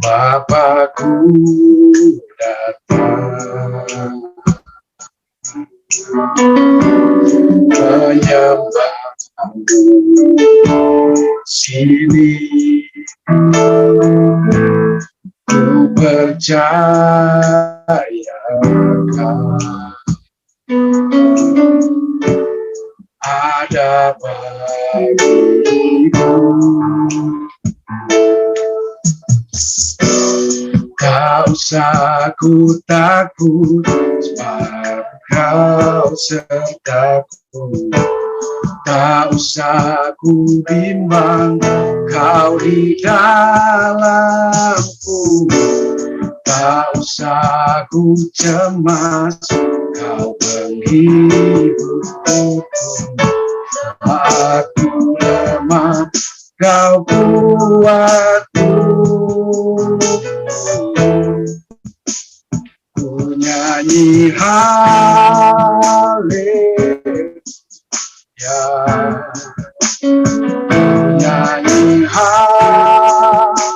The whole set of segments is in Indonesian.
Bapakku datang menyembahmu sini, ku percayakan ada bagiku. Tak usah ku takut, sebab kau sertaku. Tak usah ku bimbang, kau di dalamku. Tak usah ku cemas, kau penghiburku. Aku lemah, kau kuatku. Ku nyanyi haleluya, ku nyanyi haleluya.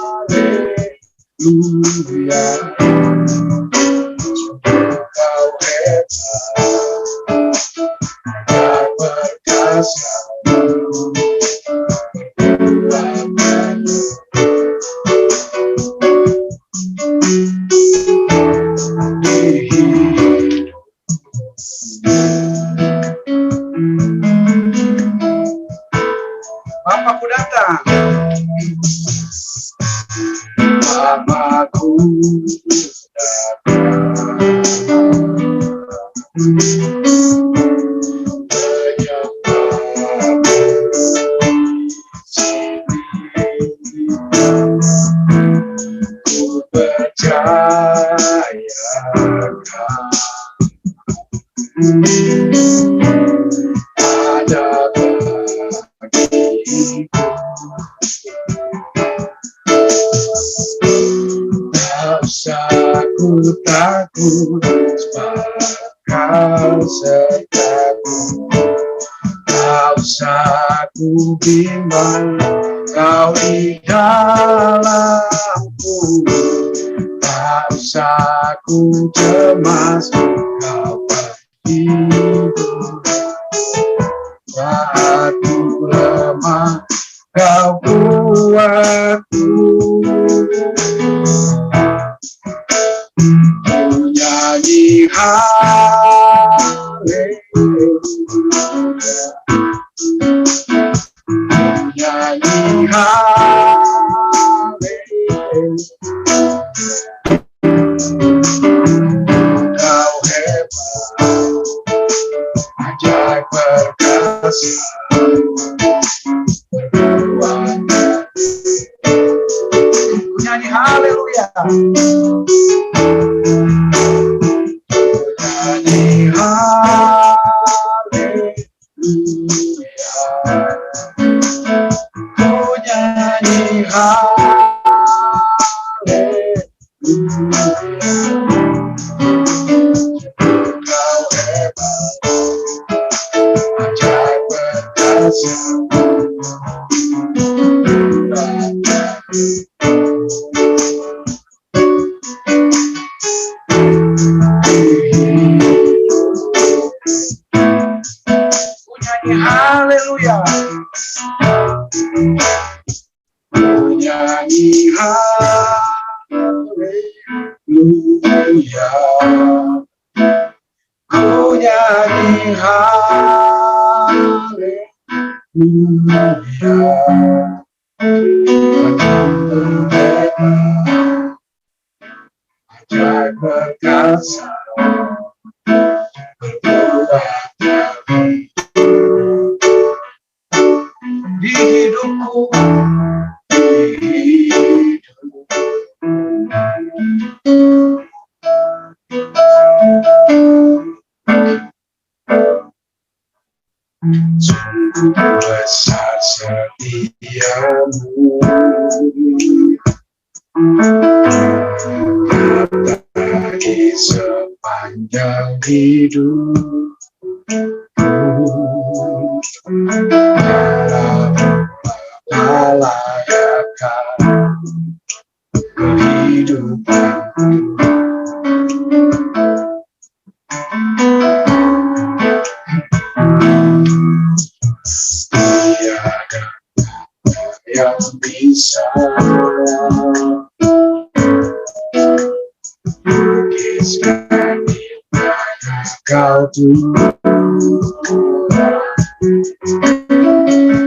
Kau hebat, kau perkasa, Bapakku datang, Bapakku ku percayakan ada bagiku. Tak usah ku takut, sebab kau sertaku. Tak usah ku bimbang, kau di dalamku. Tak usah ku cemas, kau penghibur. Aku lemah, kau kuatku. Ku nyanyi haleluya, ku nyanyi haleluya. Kau hebat, ajaib perkasa, berkuasa. Ku nyanyi haleluya, ku nyanyi haleluya, ku nyanyi haleluya. Kau hebat, ajaib perkasa, ku nyanyi haleluya, ku nyanyi haleluya, ku nyanyi haleluya. Ajaib perkasa, berbuat di hidupku, di hidupku. Sungguh besar setiamu, bagi sepanjang hidup. Layakan kehidupanku. Tiada yang bisa lukiskan indahnya kau Tuhan.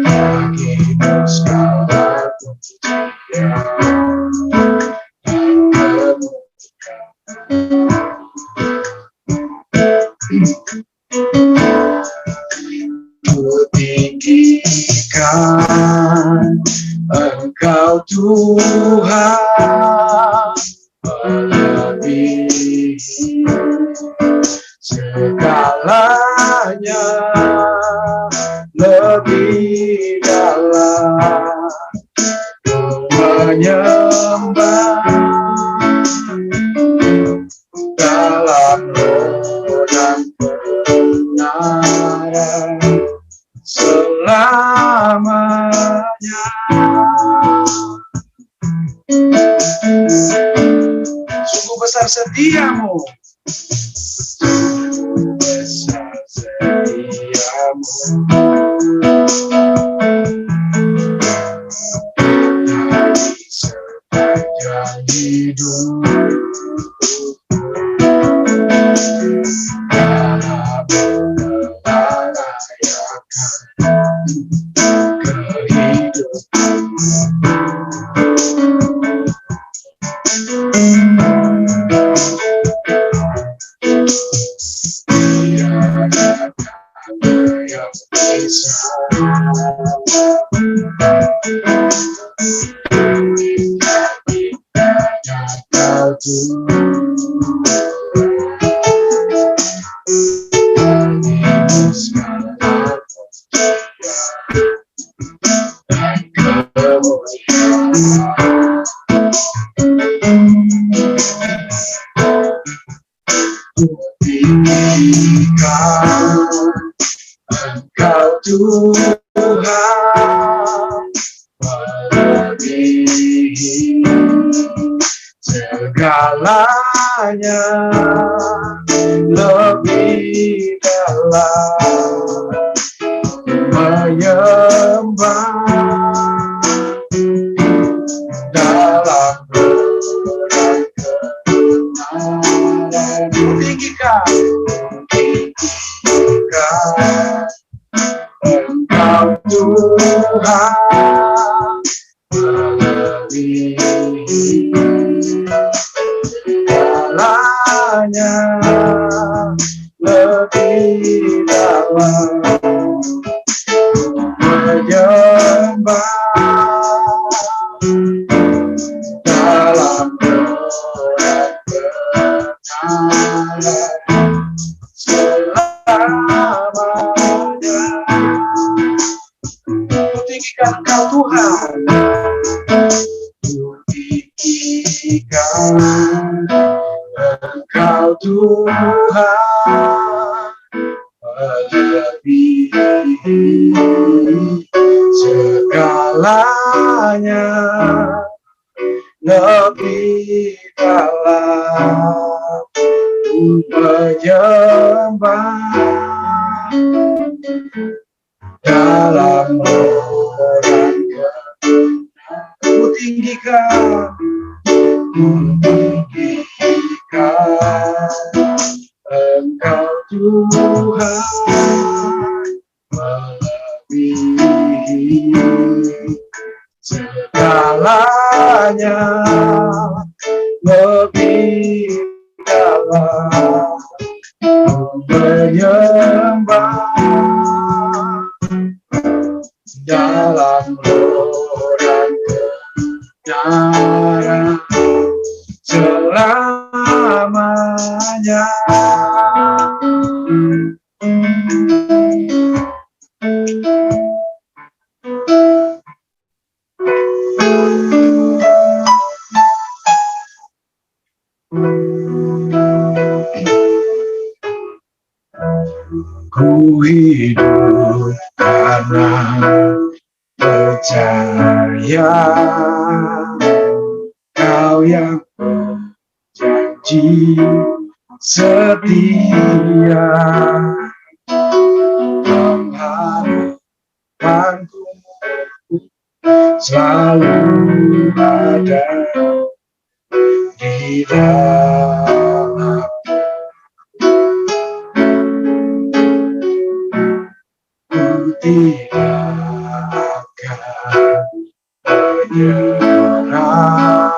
Bagimu segala pujian dan kemuliaan. Ku tinggikan Engkau Tuhan, melebihi segalanya, lebih dalam menyembah dalam roh dan kebenaran selamanya. Sungguh besar setiamu, sungguh besar setiamu. Dari sepanjang hidup, dalam merayakan kehidupan. Tiada kata yang bisa indahnya kau Tuhan. Bagimu segala pujian dan kemuliaan. Ku tinggikan Engkau Tuhan, melebihi segalanya, lebih dalam menyembah dalam roh dan kebenaran. Ku tinggikan Engkau Tuhan, melebihi segalanya, lebih dalam menyembah dalam roh dan kebenaran selamanya. Ku tinggikan Engkau Tuhan, ku tinggikan Engkau Tuhan, melebihi segalanya, lebih dalam menyembah dalam roh dan kebenaran. Ku tinggikan Engkau Tuhan, melebihi segalanya, lebih dalam menyembah dalam roh dan kebenaran selamanya. hidup karena percaya Kau yang berjanji setia, pengharapanku selalu ada di dalam. Ku tidak akan menyerah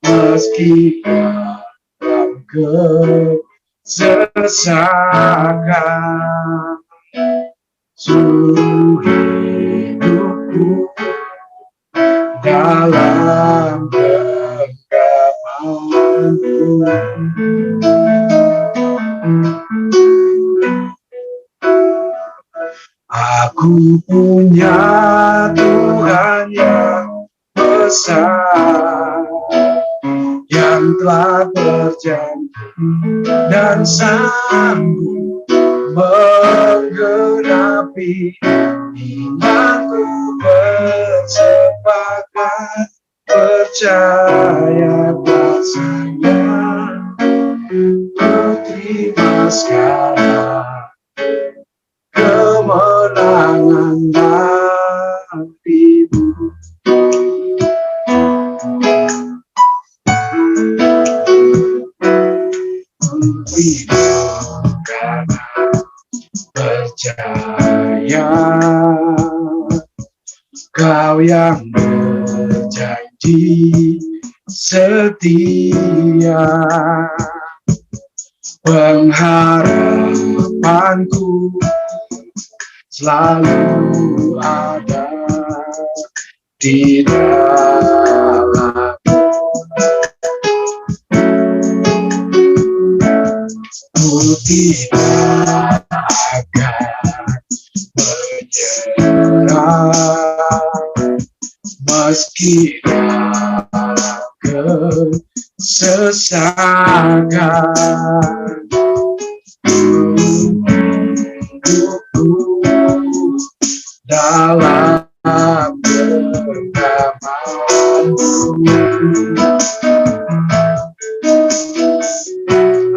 meski dalam kesesakan. Seluruh hidupku dalam genggamanmu. Aku punya Tuhan yang besar, yang telah berjanji dan sanggup menggenapi imanku, bersepakat percaya bahasanya. Ku terima sekarang kemenangan darimu. Karena percaya Kau yang berjanji setia, pengharapanku selalu ada di dalam. Ku tidak akan menyerah meski dalam kesesakan. Hidupku dalam genggamanmu.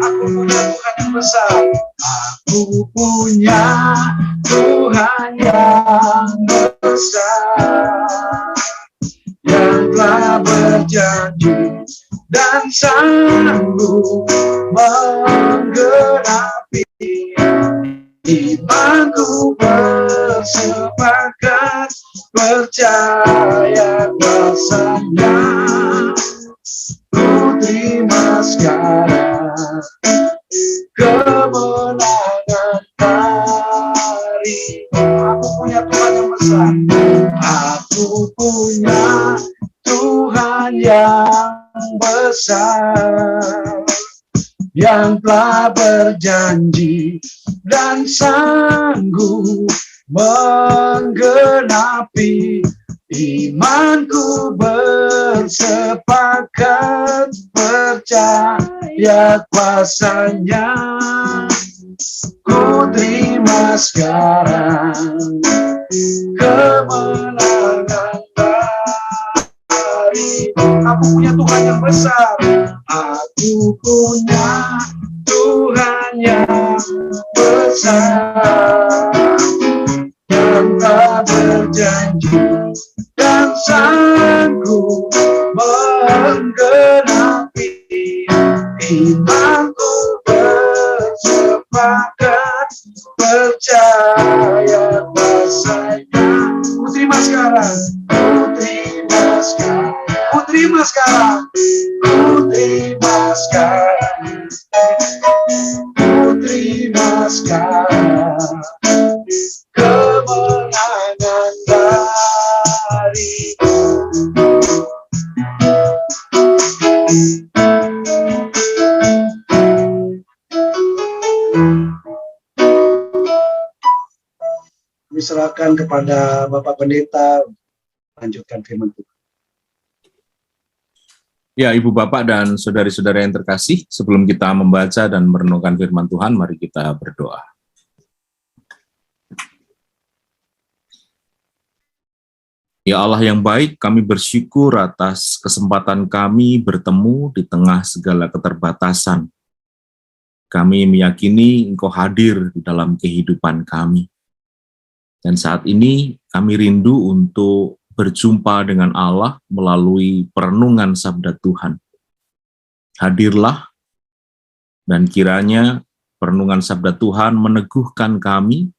Aku punya Tuhan yang besar. Aku punya Tuhan yang besar, yang telah berjanji dan sanggup menggenapi imanku, bersepakat percaya bahasanya. Ku terima sekarang kemenangan darimu. Aku punya Tuhan yang besar. Aku punya Tuhan yang besar, yang telah berjanji dan sanggup menggenapi imanku, bersepakat percaya kuasanya. Ku terima sekarang kemenangan darimu. Aku punya Tuhan yang besar. Aku punya Tuhan yang besar, yang telah berjanji dan sanggup menggenapi imanku, bersepakat percaya bahasanya. Ku terima sekarang, ku terima sekarang, ku terima sekarang, ku terima sekarang, ku terima sekarang kemenangan darimu. Diserahkan kepada Bapak Pendeta lanjutkan firman Tuhan. Ya, Ibu Bapak dan saudari-saudara yang terkasih, sebelum kita membaca dan merenungkan firman Tuhan, mari kita berdoa. Ya Allah yang baik, kami bersyukur atas kesempatan kami bertemu di tengah segala keterbatasan. Kami meyakini Engkau hadir di dalam kehidupan kami. Dan saat ini kami rindu untuk berjumpa dengan Allah melalui perenungan sabda Tuhan. Hadirlah dan kiranya perenungan sabda Tuhan meneguhkan kami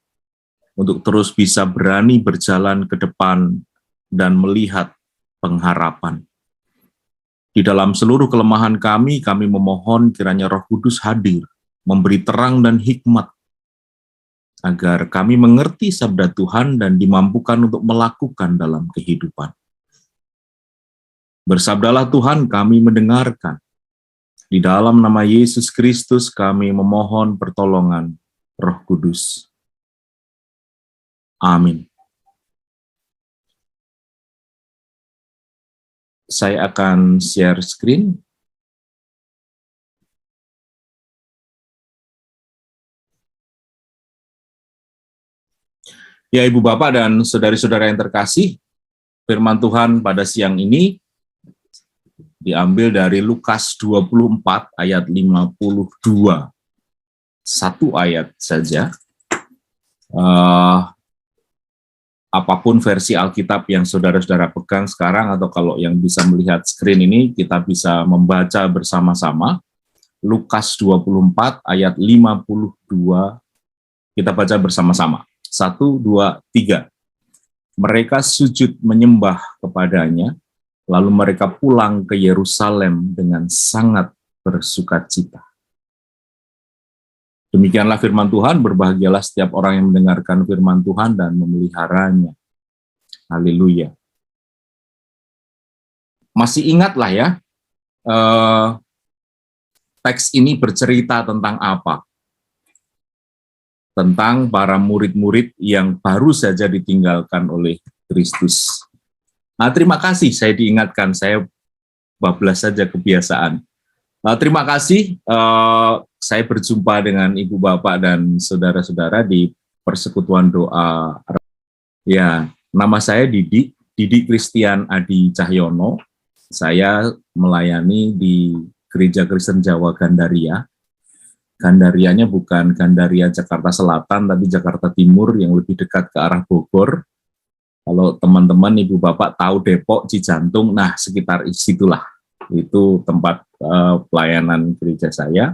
untuk terus bisa berani berjalan ke depan dan melihat pengharapan. Di dalam seluruh kelemahan kami memohon kiranya Roh Kudus hadir, memberi terang dan hikmat, agar kami mengerti sabda Tuhan dan dimampukan untuk melakukan dalam kehidupan. Bersabdalah Tuhan, kami mendengarkan. Di dalam nama Yesus Kristus kami memohon pertolongan Roh Kudus. Amin. Saya akan share screen. Ya, Ibu Bapak dan saudari-saudara yang terkasih, firman Tuhan pada siang ini diambil dari Lukas 24 ayat 52. Satu ayat saja. Apapun versi Alkitab yang saudara-saudara pegang sekarang, atau kalau yang bisa melihat screen ini, kita bisa membaca bersama-sama. Lukas 24 ayat 52, kita baca bersama-sama. 1, 2, 3. Mereka sujud menyembah kepadanya, lalu mereka pulang ke Yerusalem dengan sangat bersukacita. Demikianlah firman Tuhan, berbahagialah setiap orang yang mendengarkan firman Tuhan dan memeliharanya. Haleluya. Masih ingatlah ya, teks ini bercerita tentang apa? Tentang para murid-murid yang baru saja ditinggalkan oleh Kristus. Nah, terima kasih saya diingatkan, saya bablas saja kebiasaan. Terima kasih, saya berjumpa dengan Ibu Bapak dan saudara-saudara di Persekutuan Doa. Ya, nama saya Didi Christian Adi Cahyono. Saya melayani di Gereja Kristen Jawa Gandaria. Gandarianya bukan Gandaria Jakarta Selatan, tapi Jakarta Timur yang lebih dekat ke arah Bogor. Kalau teman-teman Ibu Bapak tahu Depok, Cijantung, nah sekitar situlah. Itu tempat pelayanan gereja saya.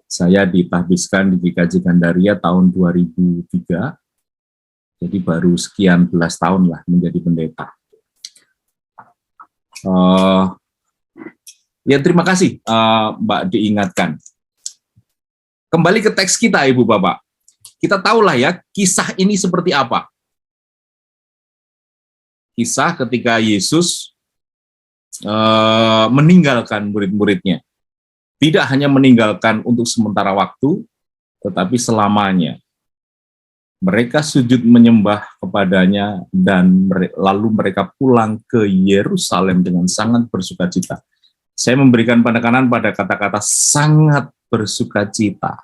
Saya ditahbiskan di GKJ Gandaria tahun 2003. Jadi baru sekian belas tahun lah menjadi pendeta. Ya terima kasih Mbak diingatkan. Kembali ke teks kita Ibu Bapak. Kita tahulah ya kisah ini seperti apa. Kisah ketika Yesus meninggalkan murid-muridnya. Tidak hanya meninggalkan untuk sementara waktu, tetapi selamanya. Mereka sujud menyembah kepadanya dan lalu mereka pulang ke Yerusalem dengan sangat bersukacita. Saya memberikan penekanan pada kata-kata sangat bersukacita.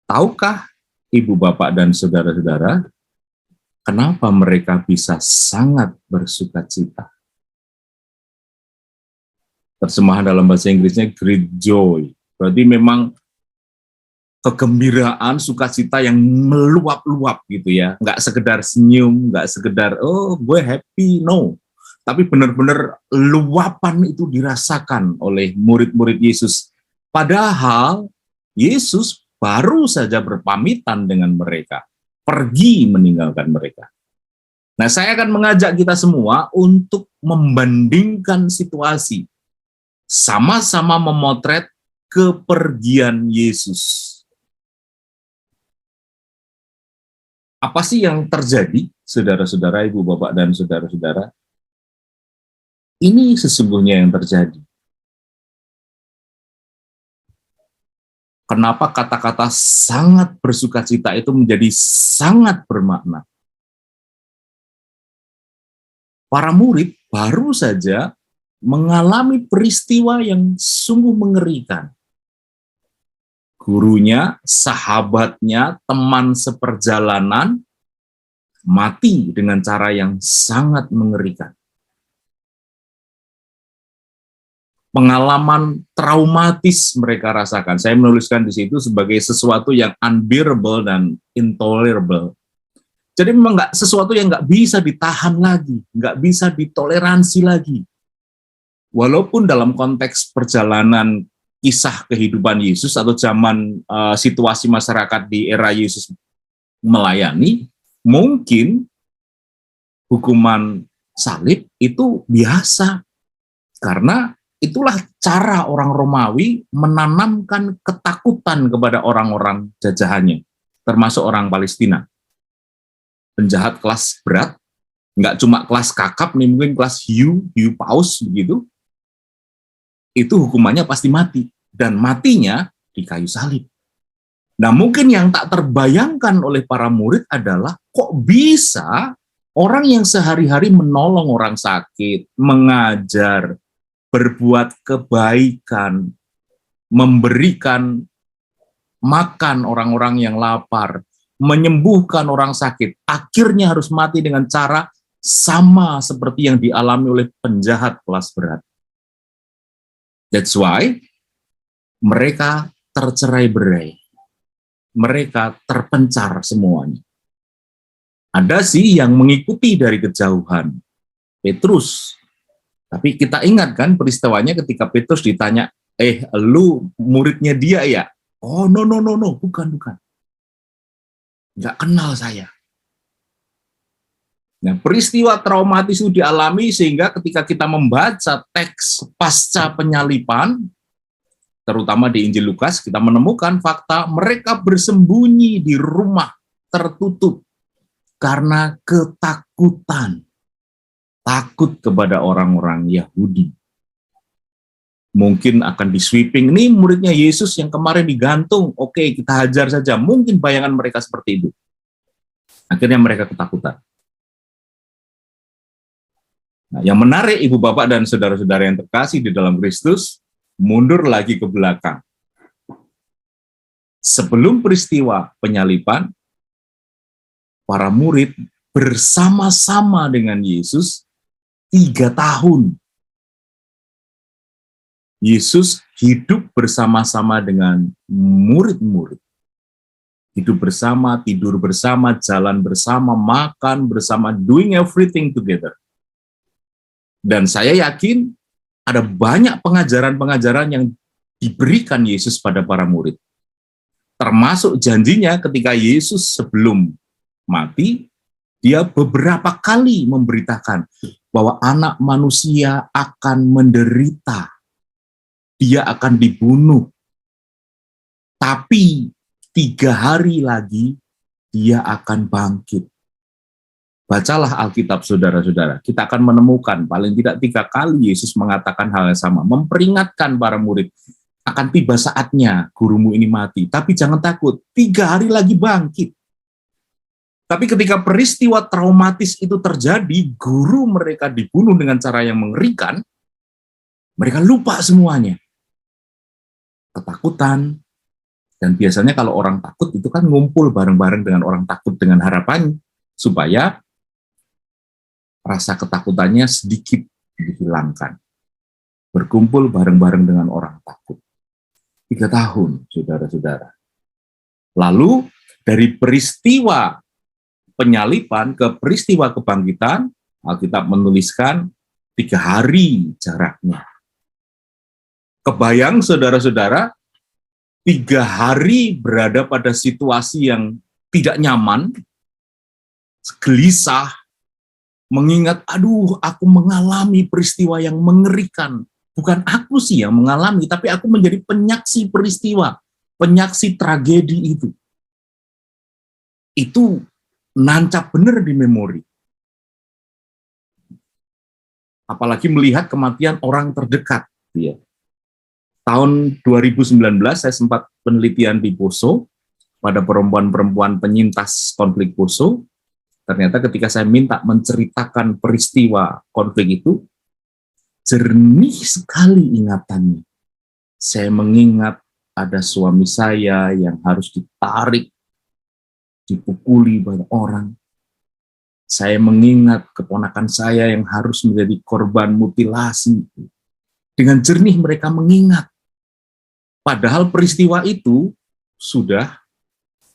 Tahukah Ibu Bapak dan saudara-saudara, kenapa mereka bisa sangat bersukacita? Terjemahan dalam bahasa Inggrisnya great joy. Berarti memang kegembiraan, sukacita yang meluap-luap gitu ya. Nggak sekedar senyum, nggak sekedar, oh gue happy, no. Tapi benar-benar luapan itu dirasakan oleh murid-murid Yesus. Padahal Yesus baru saja berpamitan dengan mereka, pergi meninggalkan mereka. Nah, saya akan mengajak kita semua untuk membandingkan situasi, sama-sama memotret kepergian Yesus. Apa sih yang terjadi, saudara-saudara, Ibu Bapak dan saudara-saudara? Ini sesungguhnya yang terjadi. Kenapa kata-kata sangat bersukacita itu menjadi sangat bermakna? Para murid baru saja mengalami peristiwa yang sungguh mengerikan. Gurunya, sahabatnya, teman seperjalanan mati dengan cara yang sangat mengerikan. Pengalaman traumatis mereka rasakan. Saya menuliskan di situ sebagai sesuatu yang unbearable dan intolerable. Jadi memang sesuatu yang nggak bisa ditahan lagi, nggak bisa ditoleransi lagi. Walaupun dalam konteks perjalanan kisah kehidupan Yesus atau zaman situasi masyarakat di era Yesus melayani, mungkin hukuman salib itu biasa. Karena itulah cara orang Romawi menanamkan ketakutan kepada orang-orang jajahannya, termasuk orang Palestina. Penjahat kelas berat, nggak cuma kelas kakap, nih mungkin kelas hiu paus begitu, itu hukumannya pasti mati, dan matinya di kayu salib. Nah, mungkin yang tak terbayangkan oleh para murid adalah kok bisa orang yang sehari-hari menolong orang sakit, mengajar, berbuat kebaikan, memberikan makan orang-orang yang lapar, menyembuhkan orang sakit, akhirnya harus mati dengan cara sama seperti yang dialami oleh penjahat kelas berat. That's why mereka tercerai-berai. Mereka terpencar semuanya. Ada sih yang mengikuti dari kejauhan, Petrus. Tapi kita ingat kan peristiwanya ketika Petrus ditanya, lu muridnya dia ya? Oh, no, bukan. Nggak kenal saya. Nah, peristiwa traumatis itu dialami sehingga ketika kita membaca teks pasca penyaliban, terutama di Injil Lukas, kita menemukan fakta mereka bersembunyi di rumah tertutup karena ketakutan. Takut kepada orang-orang Yahudi. Mungkin akan di-sweeping, ini muridnya Yesus yang kemarin digantung, oke, kita hajar saja. Mungkin bayangan mereka seperti itu. Akhirnya mereka ketakutan. Nah, yang menarik Ibu Bapak dan saudara-saudara yang terkasih di dalam Kristus, mundur lagi ke belakang. Sebelum peristiwa penyaliban, para murid bersama-sama dengan Yesus 3 tahun. Yesus hidup bersama-sama dengan murid-murid. Hidup bersama, tidur bersama, jalan bersama, makan bersama, doing everything together. Dan saya yakin ada banyak pengajaran-pengajaran yang diberikan Yesus pada para murid. Termasuk janjinya ketika Yesus sebelum mati, dia beberapa kali memberitakan bahwa anak manusia akan menderita. Dia akan dibunuh. Tapi 3 hari lagi dia akan bangkit. Bacalah Alkitab saudara-saudara. Kita akan menemukan paling tidak 3 kali Yesus mengatakan hal yang sama. Memperingatkan para murid. Akan tiba saatnya gurumu ini mati. Tapi jangan takut. 3 hari lagi bangkit. Tapi ketika peristiwa traumatis itu terjadi, guru mereka dibunuh dengan cara yang mengerikan, mereka lupa semuanya. Ketakutan, dan biasanya kalau orang takut itu kan ngumpul bareng-bareng dengan orang takut dengan harapan supaya rasa ketakutannya sedikit dihilangkan. Berkumpul bareng-bareng dengan orang takut. 3 tahun, saudara-saudara. Lalu, dari peristiwa penyaliban ke peristiwa kebangkitan, Alkitab menuliskan 3 hari jaraknya. Kebayang saudara-saudara, 3 hari berada pada situasi yang tidak nyaman, gelisah, mengingat, aduh aku mengalami peristiwa yang mengerikan. Bukan aku sih yang mengalami, tapi aku menjadi penyaksi peristiwa, penyaksi tragedi itu. Itu nancap benar di memori. Apalagi melihat kematian orang terdekat. Ya. Tahun 2019 saya sempat penelitian di Poso pada perempuan-perempuan penyintas konflik Poso. Ternyata ketika saya minta menceritakan peristiwa konflik itu, jernih sekali ingatannya. Saya mengingat ada suami saya yang harus ditarik, dipukuli banyak orang. Saya mengingat keponakan saya yang harus menjadi korban mutilasi. Dengan jernih mereka mengingat. Padahal peristiwa itu sudah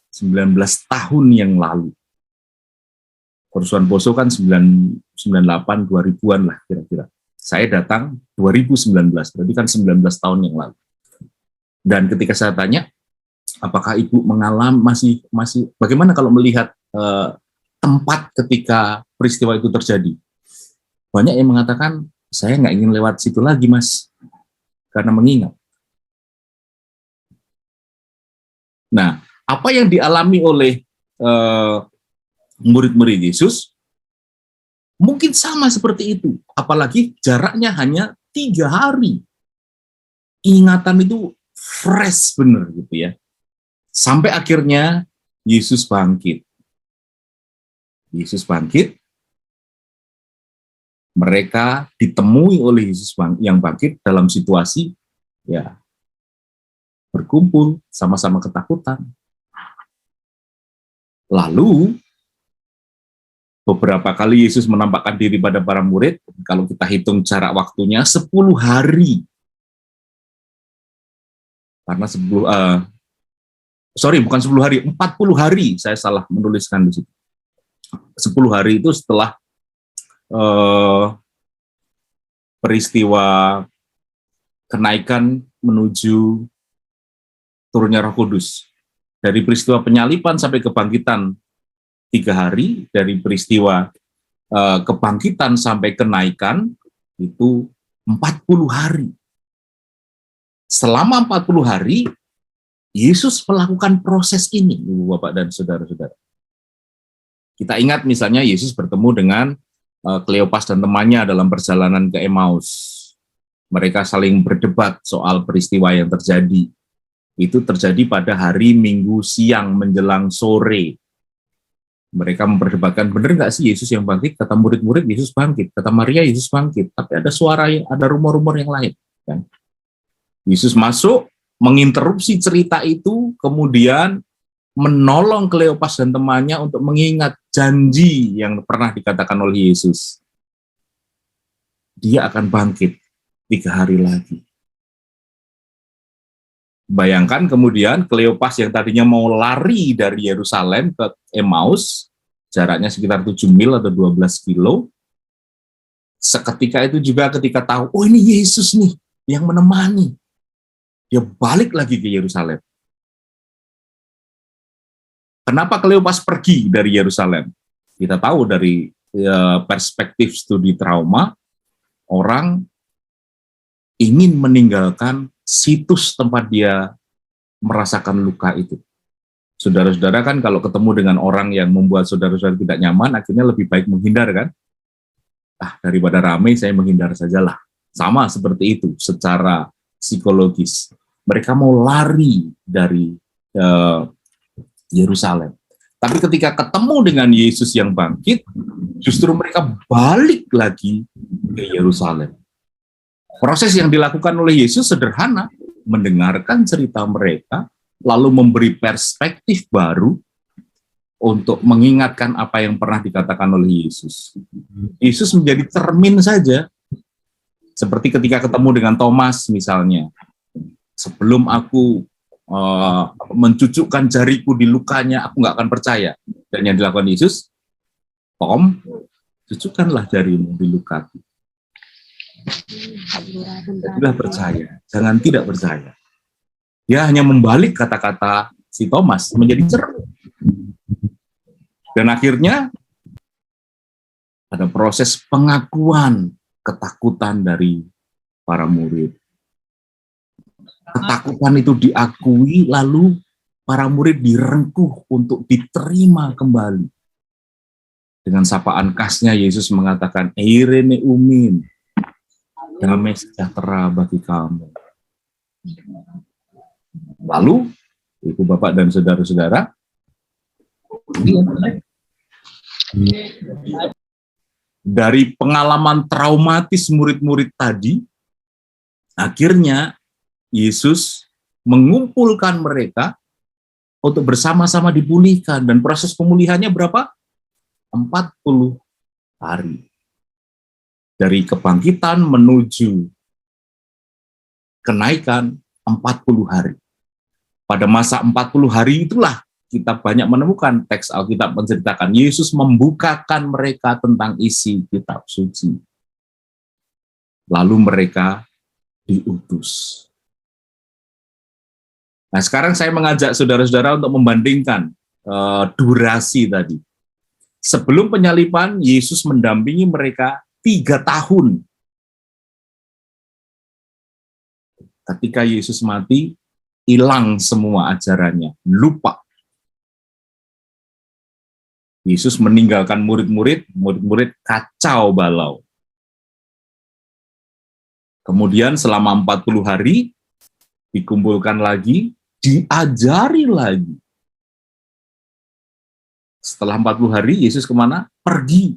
19 tahun yang lalu. Kerusuhan Poso kan 98, 2000-an lah kira-kira. Saya datang 2019, berarti kan 19 tahun yang lalu. Dan ketika saya tanya, apakah Ibu mengalami masih bagaimana kalau melihat tempat ketika peristiwa itu terjadi? Banyak yang mengatakan, saya nggak ingin lewat situ lagi, Mas, karena mengingat. Nah, apa yang dialami oleh murid-murid Yesus mungkin sama seperti itu, apalagi jaraknya hanya 3 hari. Ingatan itu fresh bener gitu ya. Sampai akhirnya Yesus bangkit. Yesus bangkit, mereka ditemui oleh Yesus yang bangkit dalam situasi ya berkumpul sama-sama ketakutan. Lalu beberapa kali Yesus menampakkan diri pada para murid, kalau kita hitung jarak waktunya 10 hari. Karena bukan 10 hari, 40 hari, saya salah menuliskan di situ. 10 hari itu setelah peristiwa kenaikan menuju turunnya Roh Kudus. Dari peristiwa penyaliban sampai kebangkitan 3 hari, dari peristiwa kebangkitan sampai kenaikan itu 40 hari. Selama 40 hari, Yesus melakukan proses ini, Ibu, Bapak, dan Saudara-saudara. Kita ingat misalnya Yesus bertemu dengan Kleopas dan temannya dalam perjalanan ke Emmaus. Mereka saling berdebat soal peristiwa yang terjadi. Itu terjadi pada hari Minggu siang menjelang sore. Mereka memperdebatkan, benar nggak sih Yesus yang bangkit? Kata murid-murid, Yesus bangkit. Kata Maria, Yesus bangkit. Tapi ada suara, ada rumor-rumor yang lain. Kan? Yesus masuk, menginterupsi cerita itu, kemudian menolong Kleopas dan temannya untuk mengingat janji yang pernah dikatakan oleh Yesus. Dia akan bangkit 3 hari lagi. Bayangkan kemudian Kleopas yang tadinya mau lari dari Yerusalem ke Emmaus, jaraknya sekitar 7 mil atau 12 kilo, seketika itu juga ketika tahu, oh ini Yesus nih yang menemani, dia balik lagi ke Yerusalem. Kenapa Kleopas pergi dari Yerusalem? Kita tahu dari perspektif studi trauma, orang ingin meninggalkan situs tempat dia merasakan luka itu. Saudara-saudara kan kalau ketemu dengan orang yang membuat saudara-saudara tidak nyaman, akhirnya lebih baik menghindar kan? Daripada ramai saya menghindar sajalah. Sama seperti itu secara psikologis. Mereka mau lari dari Yerusalem. Tapi ketika ketemu dengan Yesus yang bangkit, justru mereka balik lagi ke Yerusalem. Proses yang dilakukan oleh Yesus sederhana, mendengarkan cerita mereka, lalu memberi perspektif baru untuk mengingatkan apa yang pernah dikatakan oleh Yesus. Yesus menjadi cermin saja, seperti ketika ketemu dengan Thomas misalnya. Sebelum aku mencucukkan jariku di lukanya, aku nggak akan percaya. Dan yang dilakukan Yesus, Tom, cucukkanlah jarimu di lukaku. Jadilah percaya, jangan tidak percaya. Dia hanya membalik kata-kata si Thomas menjadi cermin. Dan akhirnya ada proses pengakuan ketakutan dari para murid. Ketakutan itu diakui, lalu para murid direngkuh untuk diterima kembali. Dengan sapaan khasnya Yesus mengatakan, Eirene umin, damai sejahtera bagi kamu. Lalu, Ibu, Bapak, dan Saudara-saudara, dari pengalaman traumatis murid-murid tadi, akhirnya Yesus mengumpulkan mereka untuk bersama-sama dipulihkan. Dan proses pemulihannya berapa? 40 hari. Dari kebangkitan menuju kenaikan 40 hari. Pada masa 40 hari itulah kita banyak menemukan teks Alkitab menceritakan Yesus membukakan mereka tentang isi kitab suci. Lalu mereka diutus. Nah, sekarang saya mengajak saudara-saudara untuk membandingkan durasi tadi. Sebelum penyaliban, Yesus mendampingi mereka 3 tahun. Ketika Yesus mati, hilang semua ajarannya, lupa. Yesus meninggalkan murid-murid kacau balau. Kemudian selama 40 hari, dikumpulkan lagi, diajari lagi. Setelah 40 hari, Yesus kemana? Pergi.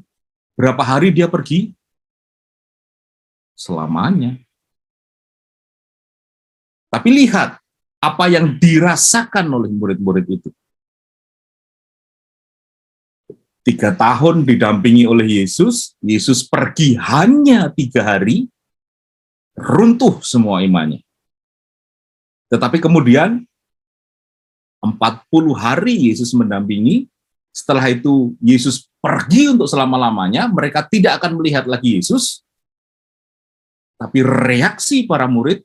Berapa hari dia pergi? Selamanya. Tapi lihat, apa yang dirasakan oleh murid-murid itu. 3 tahun didampingi oleh Yesus, Yesus pergi hanya 3 hari, runtuh semua imannya. Tetapi kemudian 40 hari Yesus mendampingi, setelah itu Yesus pergi untuk selama-lamanya, mereka tidak akan melihat lagi Yesus, tapi reaksi para murid,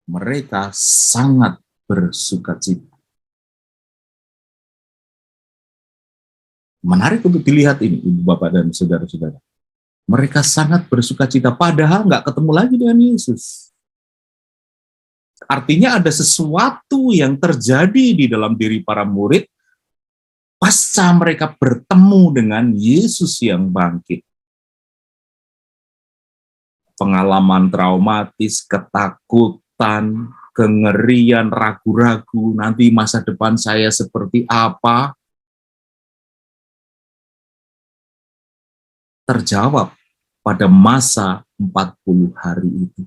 mereka sangat bersukacita. Menarik untuk dilihat ini, Ibu, Bapak, dan saudara-saudara. Mereka sangat bersukacita, padahal nggak ketemu lagi dengan Yesus. Artinya ada sesuatu yang terjadi di dalam diri para murid pasca mereka bertemu dengan Yesus yang bangkit. Pengalaman traumatis, ketakutan, kengerian, ragu-ragu, nanti masa depan saya seperti apa, terjawab pada masa 40 hari itu.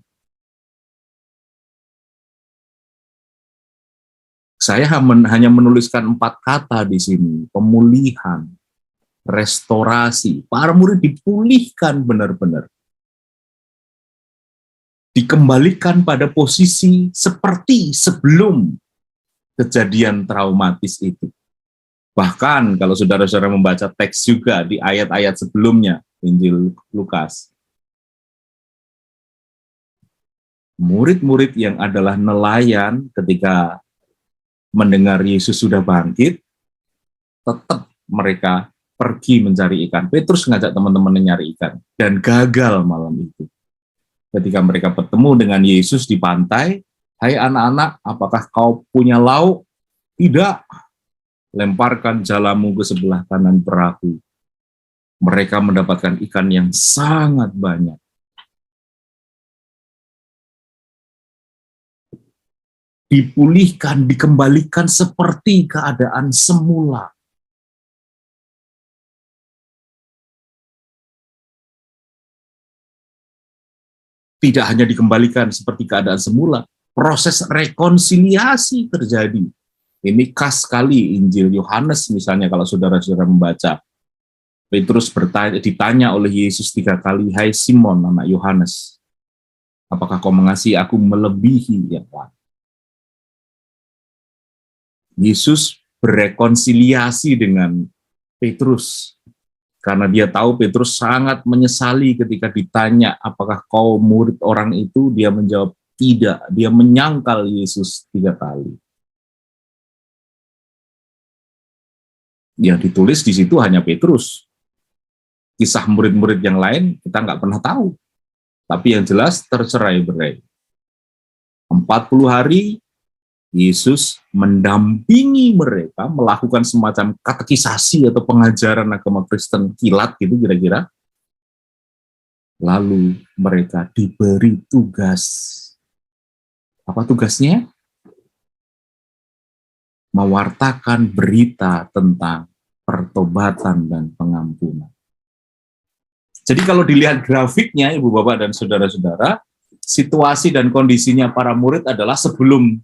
Saya hanya menuliskan 4 kata di sini, pemulihan, restorasi. Para murid dipulihkan benar-benar. Dikembalikan pada posisi seperti sebelum kejadian traumatis itu. Bahkan kalau saudara-saudara membaca teks juga di ayat-ayat sebelumnya, Injil Lukas, murid-murid yang adalah nelayan ketika mendengar Yesus sudah bangkit, tetap mereka pergi mencari ikan. Petrus ngajak teman-teman nyari ikan, dan gagal malam itu. Ketika mereka bertemu dengan Yesus di pantai, "Hai anak-anak, apakah kau punya lauk?" "Tidak." "Lemparkan jalamu ke sebelah kanan perahu." Mereka mendapatkan ikan yang sangat banyak. Dipulihkan, dikembalikan seperti keadaan semula. Tidak hanya dikembalikan seperti keadaan semula, proses rekonsiliasi terjadi. Ini khas sekali Injil Yohanes misalnya kalau saudara-saudara membaca. Petrus ditanya oleh Yesus 3 kali, "Hai Simon, anak Yohanes, apakah kau mengasihi aku melebihi yang lain?" Yesus berekonsiliasi dengan Petrus, karena dia tahu Petrus sangat menyesali ketika ditanya, "Apakah kau murid orang itu?" Dia menjawab, "Tidak." Dia menyangkal Yesus 3 kali. Yang ditulis di situ hanya Petrus. Kisah murid-murid yang lain kita nggak pernah tahu. Tapi yang jelas tercerai-berai. 40 hari Yesus mendampingi mereka melakukan semacam katekisasi atau pengajaran agama Kristen kilat gitu kira-kira. Lalu mereka diberi tugas. Apa tugasnya? Mewartakan berita tentang pertobatan dan pengampunan. Jadi kalau dilihat grafiknya, Ibu, Bapak, dan saudara-saudara, situasi dan kondisinya para murid adalah sebelum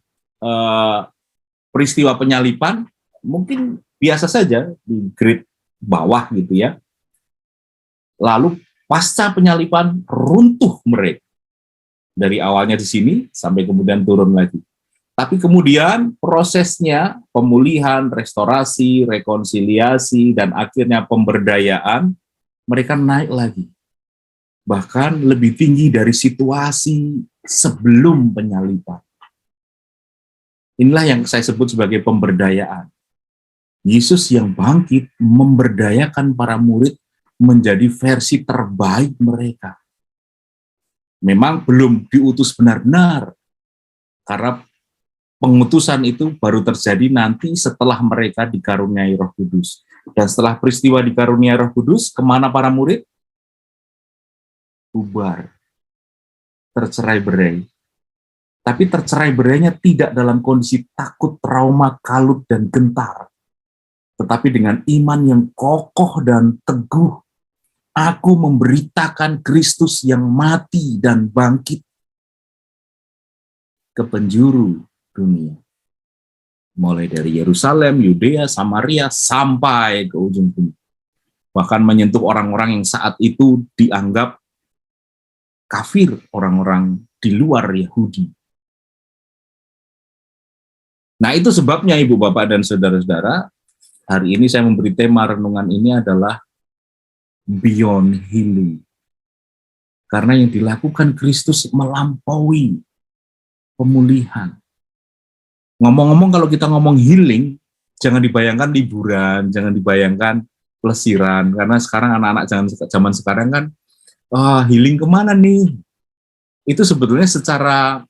peristiwa penyaliban, mungkin biasa saja di grade bawah gitu ya. Lalu pasca penyaliban runtuh mereka. Dari awalnya di sini sampai kemudian turun lagi. Tapi kemudian prosesnya pemulihan, restorasi, rekonsiliasi, dan akhirnya pemberdayaan, mereka naik lagi. Bahkan lebih tinggi dari situasi sebelum penyaliban. Inilah yang saya sebut sebagai pemberdayaan. Yesus yang bangkit memberdayakan para murid menjadi versi terbaik mereka. Memang belum diutus benar-benar, karena pengutusan itu baru terjadi nanti setelah mereka dikaruniai Roh Kudus. Dan setelah peristiwa dikaruniai Roh Kudus, kemana para murid? Bubar, tercerai-berai. Tapi tercerai-berainya tidak dalam kondisi takut, trauma, kalut, dan gentar. Tetapi dengan iman yang kokoh dan teguh, aku memberitakan Kristus yang mati dan bangkit ke penjuru dunia. Mulai dari Yerusalem, Yudea, Samaria, sampai ke ujung bumi. Bahkan menyentuh orang-orang yang saat itu dianggap kafir, orang-orang di luar Yahudi. Nah, itu sebabnya Ibu, Bapak, dan Saudara-saudara, hari ini saya memberi tema renungan ini adalah Beyond Healing. Karena yang dilakukan Kristus melampaui pemulihan. Ngomong-ngomong, kalau kita ngomong healing, jangan dibayangkan liburan, jangan dibayangkan pelesiran, karena sekarang anak-anak zaman sekarang kan, healing kemana nih? Itu sebetulnya secara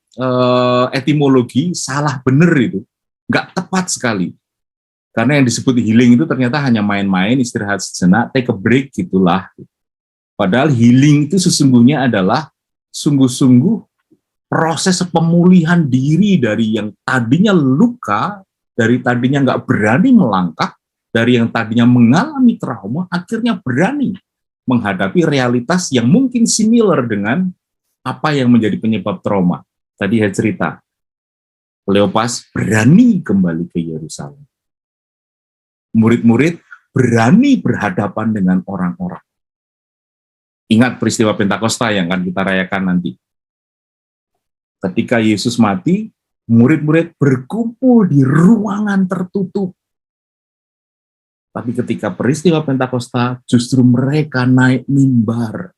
etimologi salah bener itu, nggak tepat sekali. Karena yang disebut healing itu ternyata hanya main-main, istirahat sejenak, take a break gitulah. Padahal healing itu sesungguhnya adalah sungguh-sungguh proses pemulihan diri dari yang tadinya luka, dari tadinya nggak berani melangkah, dari yang tadinya mengalami trauma, akhirnya berani menghadapi realitas yang mungkin similar dengan apa yang menjadi penyebab trauma. Tadi saya cerita, Kleopas berani kembali ke Yerusalem. Murid-murid berani berhadapan dengan orang-orang. Ingat peristiwa Pentakosta yang akan kita rayakan nanti. Ketika Yesus mati, murid-murid berkumpul di ruangan tertutup. Tapi ketika peristiwa Pentakosta, justru mereka naik mimbar.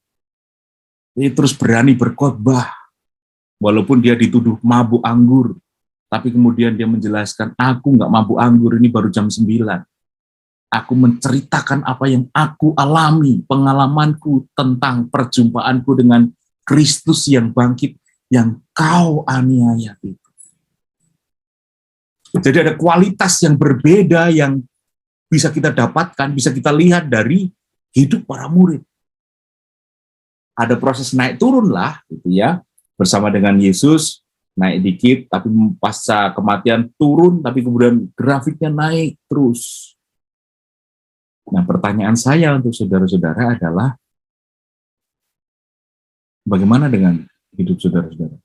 Dia terus berani berkhotbah. Walaupun dia dituduh mabuk anggur. Tapi kemudian dia menjelaskan, aku nggak mabuk anggur, ini baru jam 9. Aku menceritakan apa yang aku alami, pengalamanku tentang perjumpaanku dengan Kristus yang bangkit, yang kau aniaya itu. Jadi ada kualitas yang berbeda yang bisa kita dapatkan, bisa kita lihat dari hidup para murid. Ada proses naik turun lah, gitu ya, bersama dengan Yesus, naik dikit, tapi pasca kematian turun, tapi kemudian grafiknya naik terus. Nah, pertanyaan saya untuk saudara-saudara adalah, bagaimana dengan hidup saudara-saudara?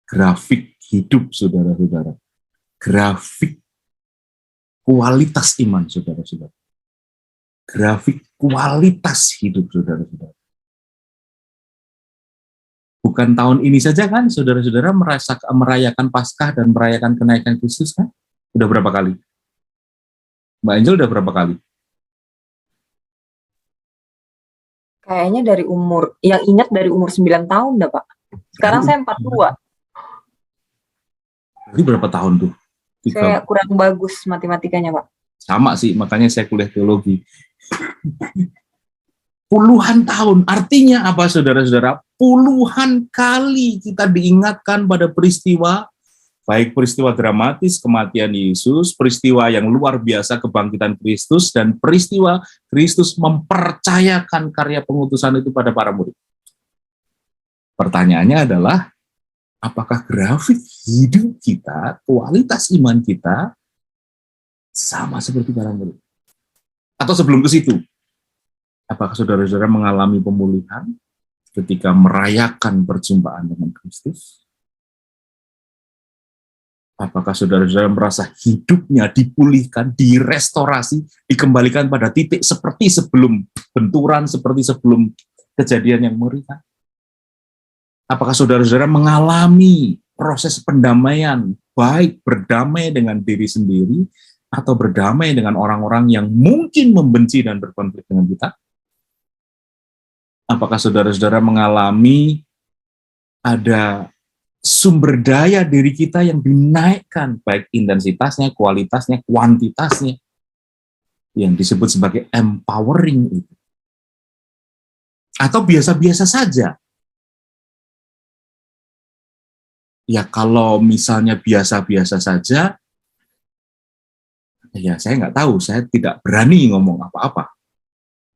Grafik hidup saudara-saudara. Grafik kualitas iman saudara-saudara. Grafik kualitas hidup saudara-saudara. Bukan tahun ini saja kan saudara-saudara merayakan Paskah dan merayakan kenaikan Kristus kan? Udah berapa kali? Mbak Angel udah berapa kali? Kayaknya dari umur, yang ingat dari umur 9 tahun dah Pak. Sekarang saya 42. Jadi berapa tahun tuh? Saya kurang bagus matematikanya Pak. Sama sih, makanya saya kuliah teologi. Puluhan tahun, artinya apa saudara-saudara? Puluhan kali kita diingatkan pada peristiwa, baik peristiwa dramatis kematian Yesus, peristiwa yang luar biasa kebangkitan Kristus, dan peristiwa Kristus mempercayakan karya pengutusan itu pada para murid. Pertanyaannya adalah, apakah grafik hidup kita, kualitas iman kita, sama seperti para murid? Atau sebelum ke situ, apakah saudara-saudara mengalami pemulihan ketika merayakan perjumpaan dengan Kristus? Apakah saudara-saudara merasa hidupnya dipulihkan, direstorasi, dikembalikan pada titik seperti sebelum benturan, seperti sebelum kejadian yang mengerikan? Apakah saudara-saudara mengalami proses pendamaian, baik berdamai dengan diri sendiri, atau berdamai dengan orang-orang yang mungkin membenci dan berkonflik dengan kita? Apakah saudara-saudara mengalami ada sumber daya diri kita yang dinaikkan, baik intensitasnya, kualitasnya, kuantitasnya, yang disebut sebagai empowering itu? Atau biasa-biasa saja? Ya kalau misalnya biasa-biasa saja, ya saya nggak tahu, saya tidak berani ngomong apa-apa,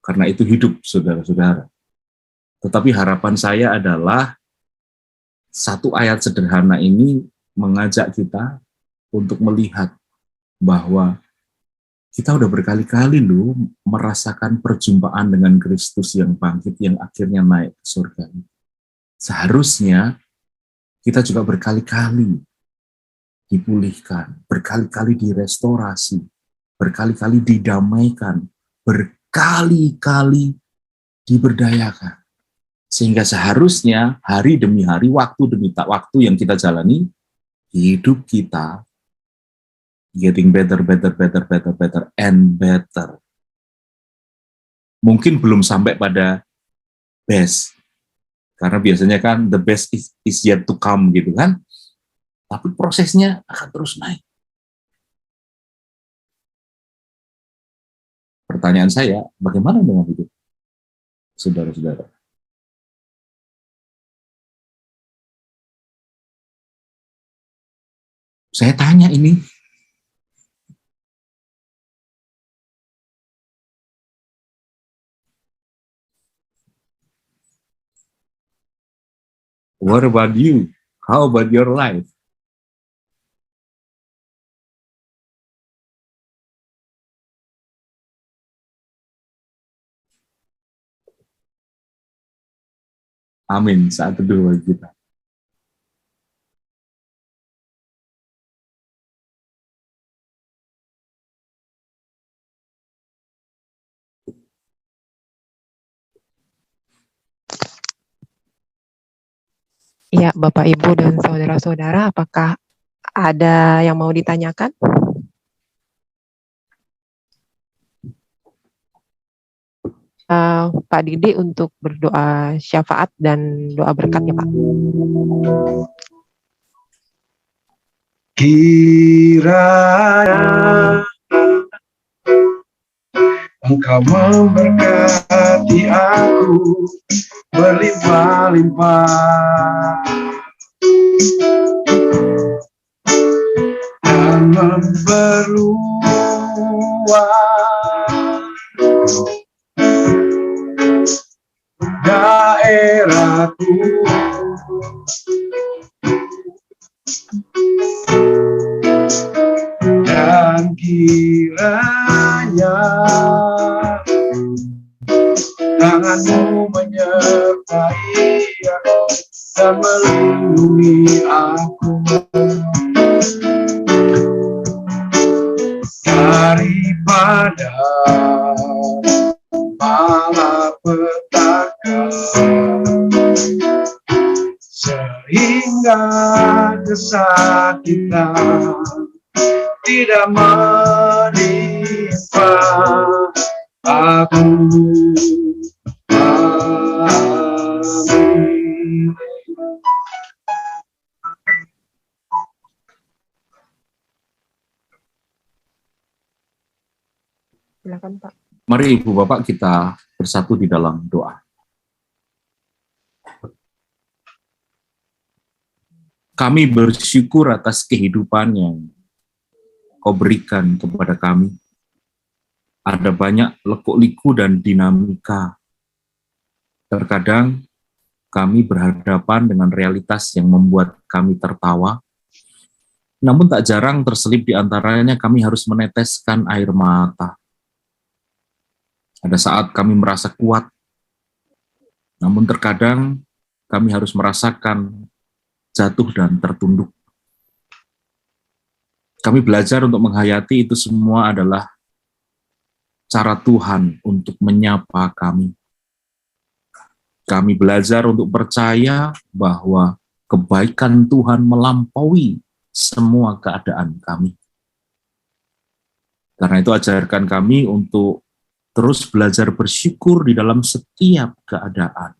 karena itu hidup saudara-saudara. Tetapi harapan saya adalah satu ayat sederhana ini mengajak kita untuk melihat bahwa kita udah berkali-kali loh merasakan perjumpaan dengan Kristus yang bangkit, yang akhirnya naik ke surga. Seharusnya kita juga berkali-kali dipulihkan, berkali-kali direstorasi, berkali-kali didamaikan, berkali-kali diberdayakan. Sehingga seharusnya hari demi hari, waktu demi waktu yang kita jalani, hidup kita getting better, and better. Mungkin belum sampai pada best, karena biasanya kan the best is yet to come gitu kan. Tapi prosesnya akan terus naik. Pertanyaan saya, bagaimana dengan hidup saudara-saudara? Saya tanya ini. What about you? How about your life? Amin. Saat teduh bagi kita. Ya, Bapak, Ibu, dan saudara-saudara, apakah ada yang mau ditanyakan? Pak Didi untuk berdoa syafaat dan doa berkatnya, Pak. Kiranya Engkau memberkati aku berlimpah-limpah dan memperluas daerahku, dan kiranya tanganmu menyertai aku dan melindungi aku daripada malapetaka, sehingga kesakitan tidak menimpa aku. Amin. Silakan, Pak. Mari Ibu Bapak kita bersatu di dalam doa. Kami bersyukur atas kehidupan yang Kau berikan kepada kami. Ada banyak lekuk-liku dan dinamika. Terkadang kami berhadapan dengan realitas yang membuat kami tertawa, namun tak jarang terselip di antaranya kami harus meneteskan air mata. Ada saat kami merasa kuat, namun terkadang kami harus merasakan jatuh dan tertunduk. Kami belajar untuk menghayati itu semua adalah cara Tuhan untuk menyapa kami. Kami belajar untuk percaya bahwa kebaikan Tuhan melampaui semua keadaan kami. Karena itu ajarkan kami untuk terus belajar bersyukur di dalam setiap keadaan.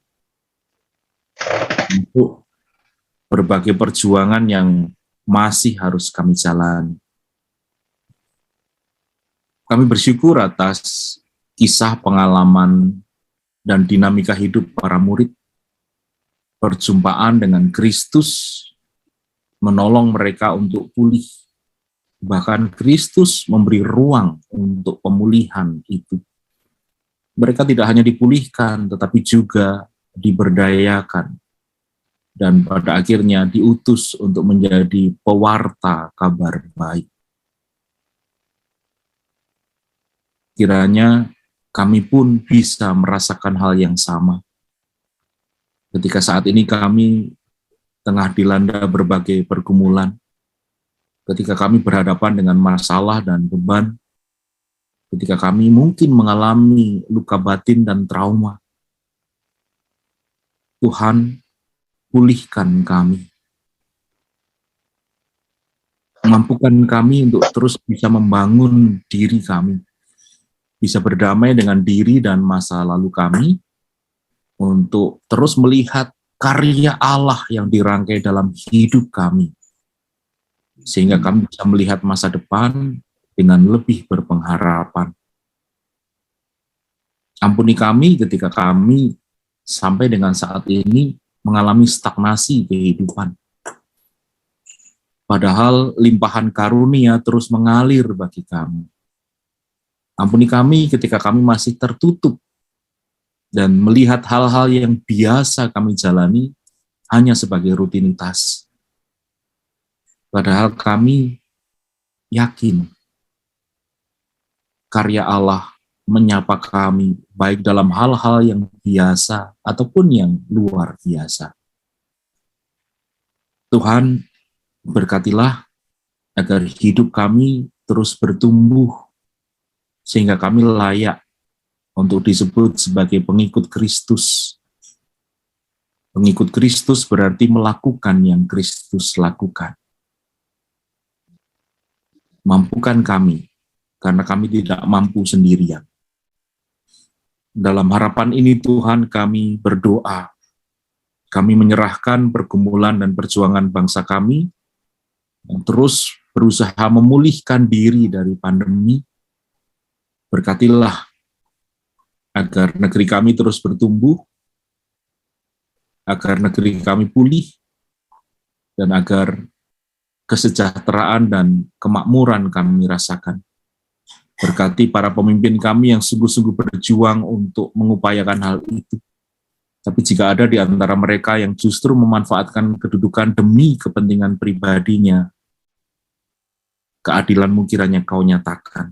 Untuk berbagai perjuangan yang masih harus kami jalani. Kami bersyukur atas kisah pengalaman dan dinamika hidup para murid, perjumpaan dengan Kristus menolong mereka untuk pulih. Bahkan Kristus memberi ruang untuk pemulihan itu. Mereka tidak hanya dipulihkan, tetapi juga diberdayakan. Dan pada akhirnya diutus untuk menjadi pewarta kabar baik. Kiranya kami pun bisa merasakan hal yang sama. Ketika saat ini kami tengah dilanda berbagai pergumulan, ketika kami berhadapan dengan masalah dan beban, ketika kami mungkin mengalami luka batin dan trauma, Tuhan, pulihkan kami. Mampukan kami untuk terus bisa membangun diri kami, bisa berdamai dengan diri dan masa lalu kami, untuk terus melihat karya Allah yang dirangkai dalam hidup kami, sehingga kami bisa melihat masa depan dengan lebih berpengharapan. Ampuni kami ketika kami sampai dengan saat ini mengalami stagnasi kehidupan. Padahal limpahan karunia terus mengalir bagi kami. Ampuni kami ketika kami masih tertutup dan melihat hal-hal yang biasa kami jalani hanya sebagai rutinitas. Padahal kami yakin karya Allah menyapa kami, baik dalam hal-hal yang biasa ataupun yang luar biasa. Tuhan, berkatilah agar hidup kami terus bertumbuh, sehingga kami layak untuk disebut sebagai pengikut Kristus. Pengikut Kristus berarti melakukan yang Kristus lakukan. Mampukan kami, karena kami tidak mampu sendirian. Dalam harapan ini Tuhan kami berdoa, kami menyerahkan pergumulan dan perjuangan bangsa kami yang terus berusaha memulihkan diri dari pandemi. Berkatilah agar negeri kami terus bertumbuh, agar negeri kami pulih, dan agar kesejahteraan dan kemakmuran kami rasakan. Berkati para pemimpin kami yang sungguh-sungguh berjuang untuk mengupayakan hal itu. Tapi jika ada di antara mereka yang justru memanfaatkan kedudukan demi kepentingan pribadinya, keadilan-Mu kiranya Kau nyatakan.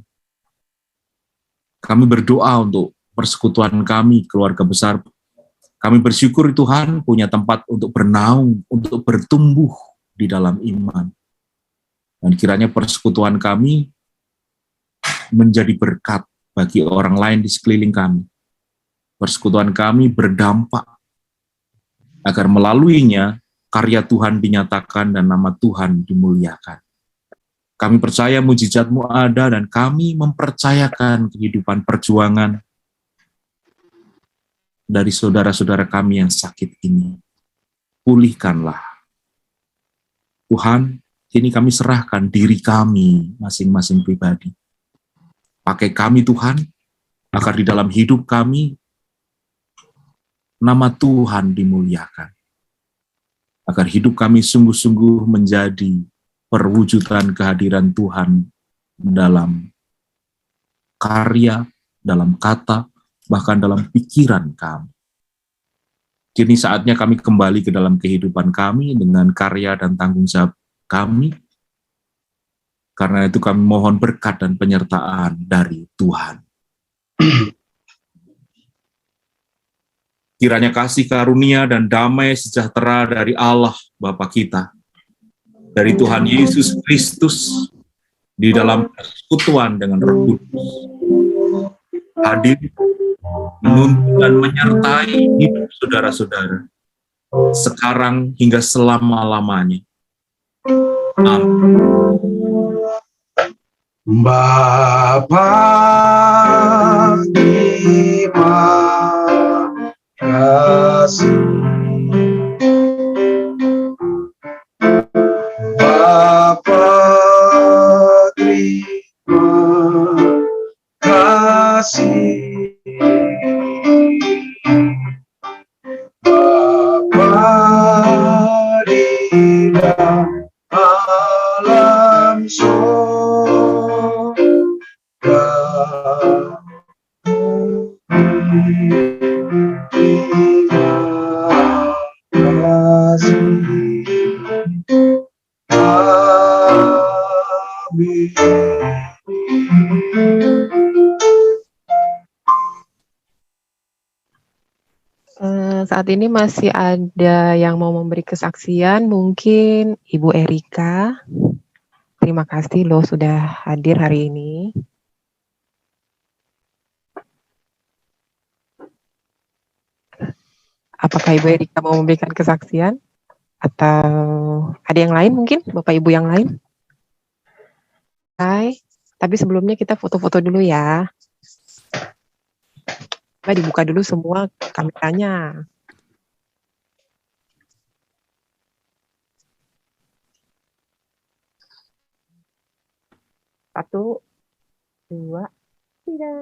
Kami berdoa untuk persekutuan kami, keluarga besar. Kami bersyukur Tuhan punya tempat untuk bernaung, untuk bertumbuh di dalam iman. Dan kiranya persekutuan kami menjadi berkat bagi orang lain di sekeliling kami. Persekutuan kami berdampak agar melaluinya karya Tuhan dinyatakan dan nama Tuhan dimuliakan. Kami percaya mujizat-Mu ada dan kami mempercayakan kehidupan perjuangan dari saudara-saudara kami yang sakit ini. Pulihkanlah. Tuhan, kini kami serahkan diri kami masing-masing pribadi. Pakai kami Tuhan, agar di dalam hidup kami, nama Tuhan dimuliakan. Agar hidup kami sungguh-sungguh menjadi perwujudan kehadiran Tuhan dalam karya, dalam kata, bahkan dalam pikiran kami. Kini saatnya kami kembali ke dalam kehidupan kami dengan karya dan tanggung jawab kami. Karena itu kami mohon berkat dan penyertaan dari Tuhan. Kiranya kasih karunia dan damai sejahtera dari Allah Bapa kita, dari Tuhan Yesus Kristus, di dalam persekutuan dengan Roh Kudus, hadir, menuntun dan menyertai hidup saudara-saudara, sekarang hingga selama-lamanya. Amin. Bapa terima kasih, Bapa terima kasih, Bapa di alam surga, terima kasih. Saat ini masih ada yang mau memberi kesaksian, mungkin Ibu Erika. Terima kasih loh sudah hadir hari ini. Apakah Ibu Erika mau memberikan kesaksian? Atau ada yang lain mungkin? Bapak Ibu yang lain? Hai, tapi sebelumnya kita foto-foto dulu ya. Coba dibuka dulu semua kameranya. Satu, dua, tiga.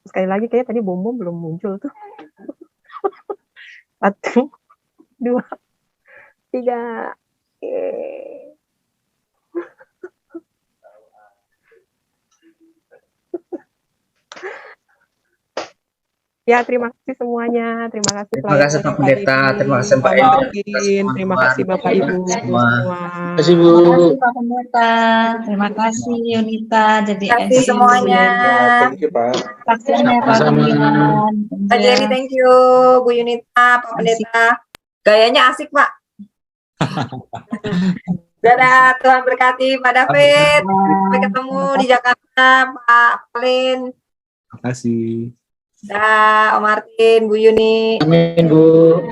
Sekali lagi kayaknya tadi bom-bom belum muncul tuh. Satu, dua, tiga. Ya, terima kasih semuanya. Terima kasih Terima kasih Pak Pendeta, terima kasih Pak Edwin, terima kasih Bapak Ibu semua. Terima kasih Bu. Terima kasih Pak Pendeta, terima kasih Yunita jadi Terima kasih SC. semuanya. Thank you, Pak. Saksinya Pak Sama-sama. Budiman. Pak Jerry, thank you. Bu Yunita, Pak Pendeta. Gayanya asik, Pak. Dadah, Tuhan berkati Pak David. Sampai ketemu di Jakarta, Pak Palin. Terima kasih. Dah, Om Martin, Bu Yuni. Amin Bu.